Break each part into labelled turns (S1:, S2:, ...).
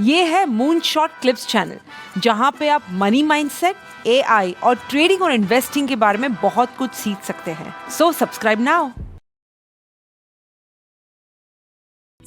S1: ये है moonshot clips channel, जहां पे आप मनी माइंडसेट, AI और ट्रेडिंग और इन्वेस्टिंग के बारे में बहुत कुछ सीख सकते हैं। So subscribe now.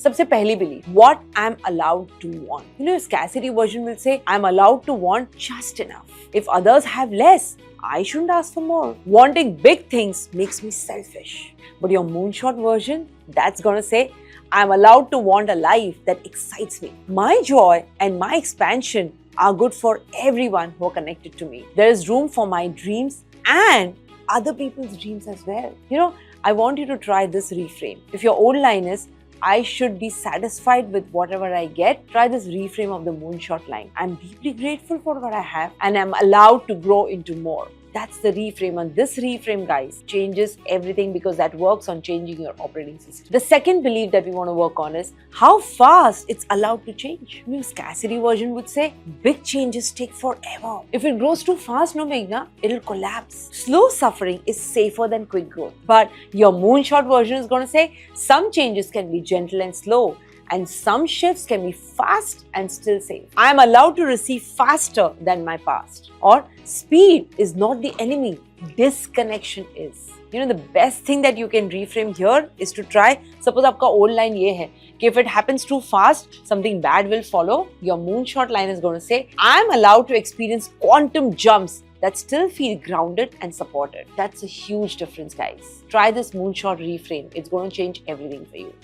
S2: सबसे पहली belief, what I'm allowed to want. You know, scarcity version will say, I'm allowed to want just enough. If others have less, I shouldn't ask for more. Wanting big things makes me selfish. But your moonshot version, that's gonna say, I'm allowed to want a life that excites me. My joy and my expansion are good for everyone who are connected to me. There is room for my dreams and other people's dreams as well. You know, I want you to try this reframe. If your old line is, I should be satisfied with whatever I get, try this reframe of the moonshot line. I'm deeply grateful for what I have and I'm allowed to grow into more. That's the reframe, and this reframe, guys, changes everything because that works on changing your operating system. The second belief that we want to work on is how fast it's allowed to change. You know, scarcity version would say big changes take forever. If it grows too fast, no, Meghna, it'll collapse. Slow suffering is safer than quick growth. But your moonshot version is going to say some changes can be gentle and slow, and some shifts can be fast and still safe. I am allowed to receive faster than my past. Or speed is not the enemy, disconnection is. You know, the best thing that you can reframe here is to try, suppose आपका old line ये है कि if it happens too fast, something bad will follow. Your moonshot line is going to say, I am allowed to experience quantum jumps that still feel grounded and supported. That's a huge difference, guys. Try this moonshot reframe. It's going to change everything for you.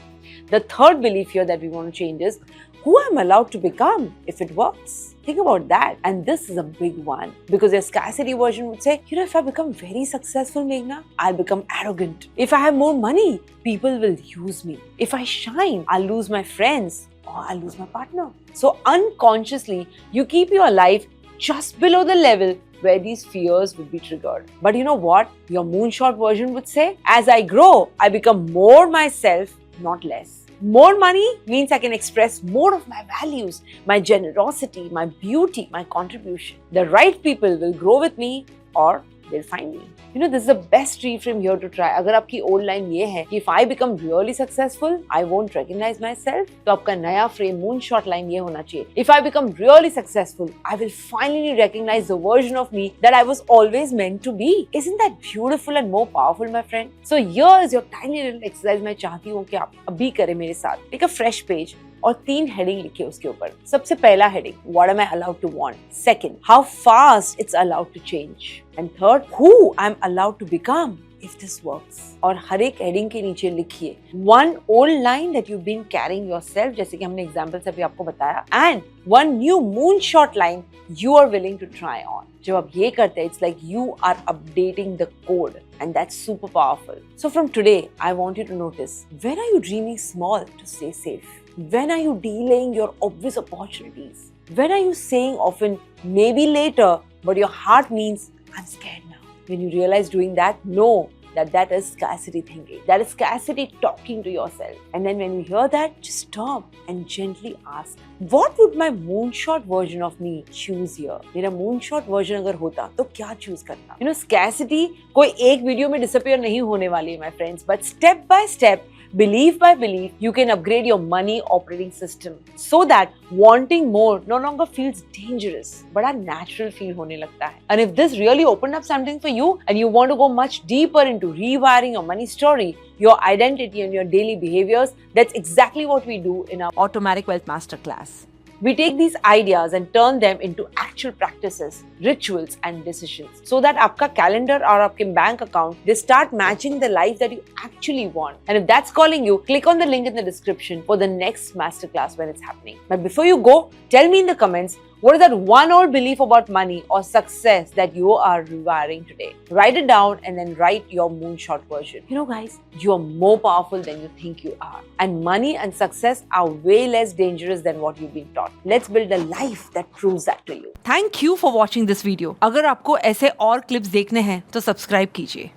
S2: The third belief here that we want to change is who I'm allowed to become if it works. Think about that. And this is a big one because your scarcity version would say, you know, if I become very successful, Meghna, I'll become arrogant. If I have more money, people will use me. If I shine, I'll lose my friends or I'll lose my partner. So unconsciously, you keep your life just below the level where these fears would be triggered. But you know what? Your moonshot version would say, as I grow, I become more myself, not less. More money means I can express more of my values, my generosity, my beauty, my contribution. The right people will grow with me or they'll find me. You know, this is the best reframe here to try. अगर आपकी old line ये है कि if I become really successful, I won't recognize myself, तो आपका नया frame moonshot line ये होना चाहिए. If I become really successful, I will finally recognize the version of me that I was always meant to be. Isn't that beautiful and more powerful, my friend? So here is your tiny little exercise. मैं चाहती हूँ कि आप अभी करें मेरे साथ. Take a fresh page और 3 हेडिंग लिखिए उसके ऊपर. सबसे पहला heading, what am I allowed to want? Second, how fast it's allowed to change. And third, who I'm allowed to become if this works. और हर एक हेडिंग के नीचे लिखिए one old line that you've been carrying yourself, जैसे कि हमने example से भी आपको बताया, and one new moonshot line you are willing to try on. जब आप ये करते हैं, it's like you are updating the code, and that's super powerful. So from today, I want you to notice, when are you dreaming small to stay safe? When are you delaying your obvious opportunities? When are you saying often, maybe later, but your heart means, I'm scared now? When you realize doing that, know that is scarcity thinking. That is scarcity talking to yourself. And then when you hear that, just stop and gently ask, what would my moonshot version of me choose here? मेरा moonshot version अगर होता तो क्या choose करता? You know, scarcity कोई एक video में disappear नहीं होने वाली है, my friends. But step by step, belief by belief, you can upgrade your money operating system so that wanting more no longer feels dangerous, but a natural feel होने लगता है. And if this really opened up something for you and you want to go much deeper into rewiring your money story, your identity and your daily behaviors, that's exactly what we do in our
S1: Automatic Wealth Masterclass.
S2: We take these ideas and turn them into actual practices, rituals and decisions so that आपका calendar और आपके bank account, they start matching the life that you actually want. And if that's calling you, click on the link in the description for the next masterclass when it's happening. But before you go, tell me in the comments, what is that one old belief about money or success that you are rewiring today? Write it down and then write your moonshot version. You know, guys, you are more powerful than you think you are. And money and success are way less dangerous than what you've been taught. Let's build a life that proves that to you.
S1: Thank you for watching this video. अगर आपको ऐसे और clips देखने हैं तो subscribe कीजिए.